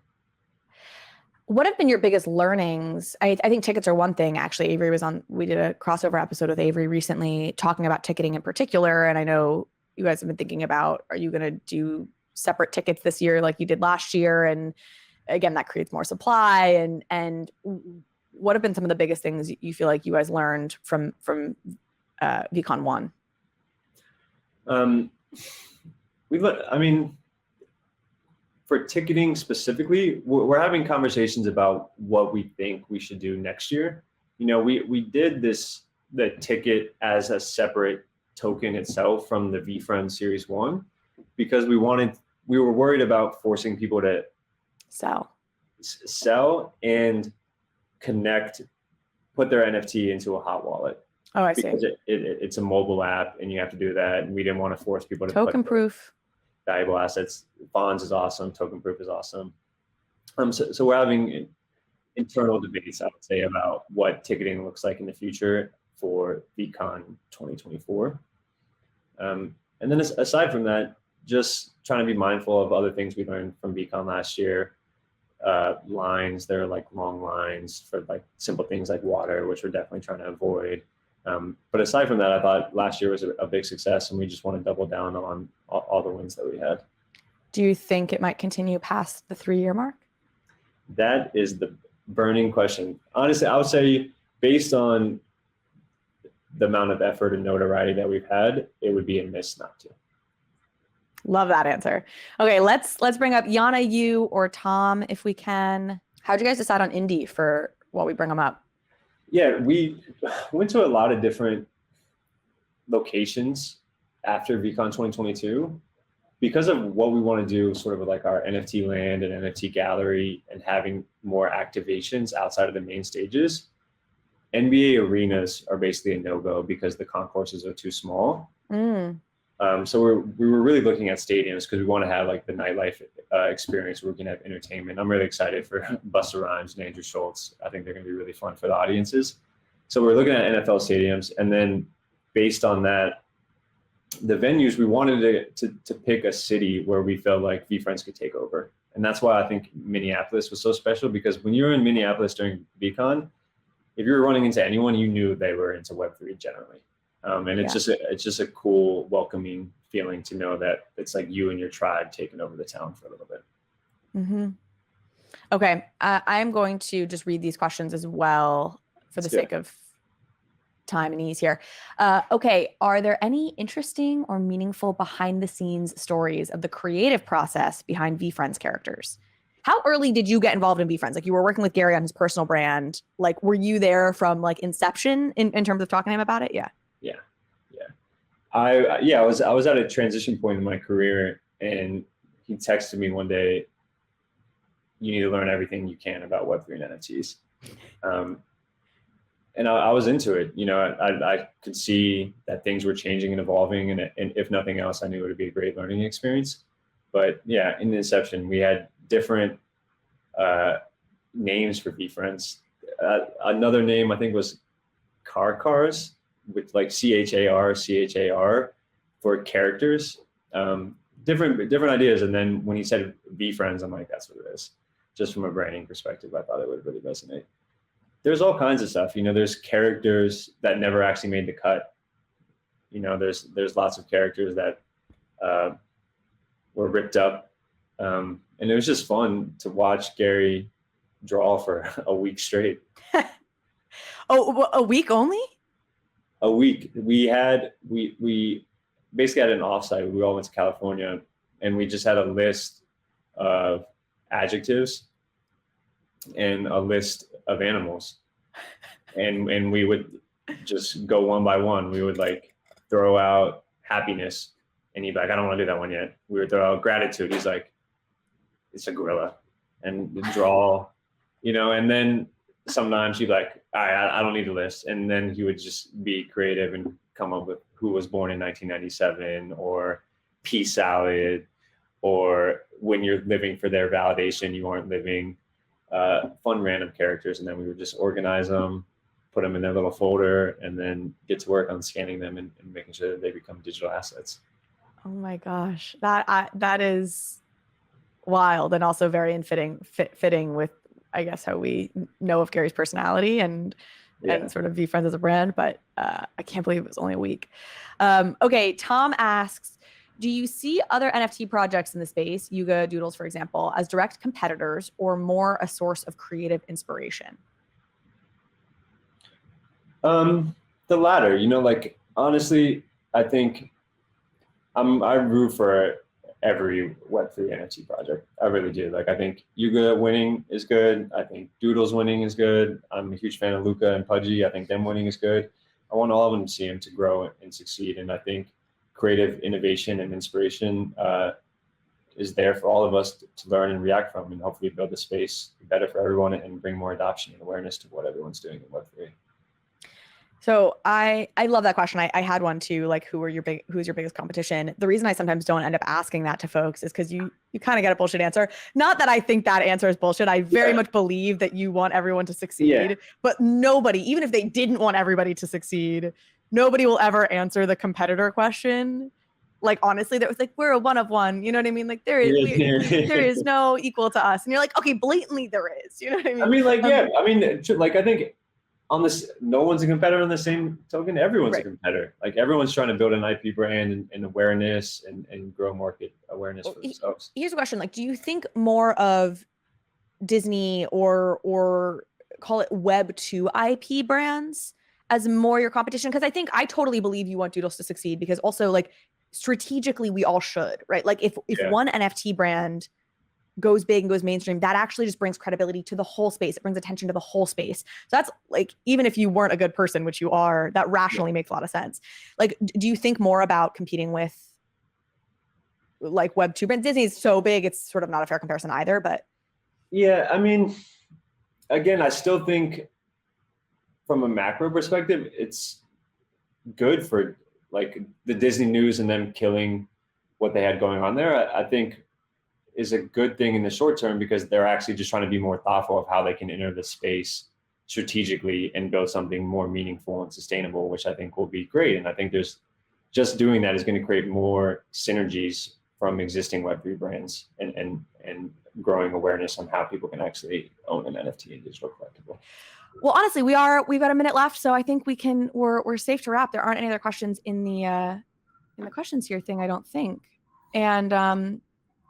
Speaker 1: What have been your biggest learnings? I think tickets are one thing. Actually, Avery was on, we did a crossover episode with Avery recently talking about ticketing in particular. And I know you guys have been thinking about, are you going to do separate tickets this year like you did last year? And again, that creates more supply. And what have been some of the biggest things you feel like you guys learned from VeeCon 1?
Speaker 2: For ticketing specifically, we're having conversations about what we think we should do next year. We did the ticket as a separate token itself from the VeeFriends Series 1 because we were worried about forcing people to sell and connect, put their NFT into a hot wallet.
Speaker 1: Oh, I see.
Speaker 2: Because it's a mobile app and you have to do that. And we didn't want to force people to
Speaker 1: token proof.
Speaker 2: Valuable assets. Bonds is awesome. Token proof is awesome. So we're having internal debates, I would say, about what ticketing looks like in the future for VeeCon 2024. And then aside from that, just trying to be mindful of other things we learned from VeeCon last year. Lines, there are like long lines for like simple things like water, which we're definitely trying to avoid. But aside from that, I thought last year was a big success and we just want to double down on all the wins that we had.
Speaker 1: Do you think it might continue past the 3-year mark?
Speaker 2: That is the burning question. Honestly, I would say based on the amount of effort and notoriety that we've had, it would be a miss not to.
Speaker 1: Love that answer. Okay, let's bring up Yana, you or Tom, if we can. How'd you guys decide on Indy for while we bring them up?
Speaker 2: Yeah, we went to a lot of different locations after VeeCon 2022 because of what we want to do sort of with like our NFT land and NFT gallery and having more activations outside of the main stages. NBA arenas are basically a no-go because the concourses are too small. So we were really looking at stadiums because we want to have like the nightlife experience where we can have entertainment. I'm really excited for Busta Rhymes and Andrew Schultz. I think they're going to be really fun for the audiences. So we're looking at NFL stadiums, and then based on that, the venues, we wanted to pick a city where we felt like VeeFriends could take over. And that's why I think Minneapolis was so special, because when you were in Minneapolis during VeeCon, if you were running into anyone, you knew they were into Web3 generally. And it's just a cool, welcoming feeling to know that it's like you and your tribe taking over the town for a little bit.
Speaker 1: Mm-hmm. Okay, I'm going to just read these questions as well for the sake of time and ease here. Okay, are there any interesting or meaningful behind-the-scenes stories of the creative process behind VeeFriends characters? How early did you get involved in VeeFriends? Like, you were working with Gary on his personal brand. Like, were you there from like inception in terms of talking to him about it? Yeah.
Speaker 2: I was at a transition point in my career, and he texted me one day, "You need to learn everything you can about Web3 and NFTs." And I was into it. I could see that things were changing and evolving, and if nothing else, I knew it would be a great learning experience. But yeah, in the inception, we had different names for VeeFriends. Another name I think was Cars, with like CHAR for characters. Different ideas. And then when he said VeeFriends, I'm like, that's what it is. Just from a branding perspective, I thought it would really resonate. There's all kinds of stuff. there's characters that never actually made the cut. There's lots of characters that were ripped up. And it was just fun to watch Gary draw for a week straight.
Speaker 1: Oh, a week only?
Speaker 2: A week. We basically had an offsite. We all went to California, and we just had a list of adjectives and a list of animals, and we would just go one by one. We would like throw out happiness, and he'd be like, "I don't want to do that one yet." We would throw out gratitude. He's like, "It's a gorilla," and draw, and then sometimes he'd be like, I don't need a list. And then he would just be creative and come up with who was born in 1997 or pea salad, or when you're living for their validation, you aren't living. Fun random characters. And then we would just organize them, put them in their little folder, and then get to work on scanning them and making sure that they become digital assets.
Speaker 1: Oh my gosh, that is wild, and also very fitting with, I guess, how we know of Gary's personality and sort of VeeFriends as a brand. But I can't believe it was only a week. Okay, Tom asks, do you see other NFT projects in the space, Yuga Doodles, for example, as direct competitors or more a source of creative inspiration?
Speaker 2: The latter, like honestly, I think I root for every Web3 NFT project. I really do. Like, I think Yuga winning is good. I think Doodles winning is good. I'm a huge fan of Luca and Pudgy. I think them winning is good. I want all of them to see them to grow and succeed. And I think creative innovation and inspiration is there for all of us to learn and react from, and hopefully build the space better for everyone and bring more adoption and awareness to what everyone's doing in Web3.
Speaker 1: So I love that question. I had one too, like who's your biggest competition? The reason I sometimes don't end up asking that to folks is because you kind of get a bullshit answer. Not that I think that answer is bullshit. I very much believe that you want everyone to succeed, but nobody, even if they didn't want everybody to succeed, nobody will ever answer the competitor question. Like, honestly, that was like, we're a one of one, you know what I mean? Like there is no equal to us. And you're like, okay, blatantly there is, you know what I mean?
Speaker 2: I mean, like, I think on this, no one's a competitor. On the same token, everyone's a competitor. Like, everyone's trying to build an IP brand and awareness and grow market awareness for themselves.
Speaker 1: Here's a question. Like, do you think more of Disney or call it Web 2 IP brands as more your competition? Because I totally believe you want Doodles to succeed, because also, like, strategically we all should, right? Like, if one NFT brand goes big and goes mainstream, that actually just brings credibility to the whole space. It brings attention to the whole space. So that's, like, even if you weren't a good person, which you are, that rationally makes a lot of sense. Like, do you think more about competing with like Web 2 brands? Disney is so big, it's sort of not a fair comparison either, but.
Speaker 2: Yeah, I mean, again, I still think from a macro perspective, it's good for, like, the Disney news and them killing what they had going on there. I think is a good thing in the short term, because they're actually just trying to be more thoughtful of how they can enter the space strategically and build something more meaningful and sustainable, which I think will be great. And I think there's just doing that is going to create more synergies from existing Web3 brands and growing awareness on how people can actually own an NFT and digital collectible.
Speaker 1: Well, honestly, we've got a minute left, so I think we're safe to wrap. There aren't any other questions in the questions here thing, I don't think. And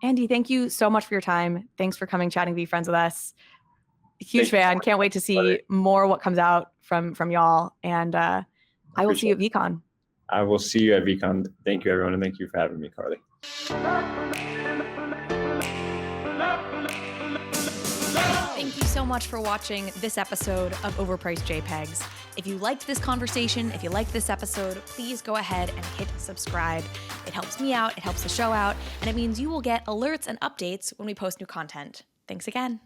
Speaker 1: Andy, thank you so much for your time. Thanks for coming, chatting, VeeFriends with us. Huge fan. Can't wait to see more what comes out from y'all. And I will see you at VeeCon.
Speaker 2: I will see you at VeeCon. Thank you, everyone, and thank you for having me, Carly.
Speaker 1: Thank you so much for watching this episode of Overpriced JPEGs. If you liked this conversation, if you liked this episode, please go ahead and hit subscribe. It helps me out, it helps the show out, and it means you will get alerts and updates when we post new content. Thanks again.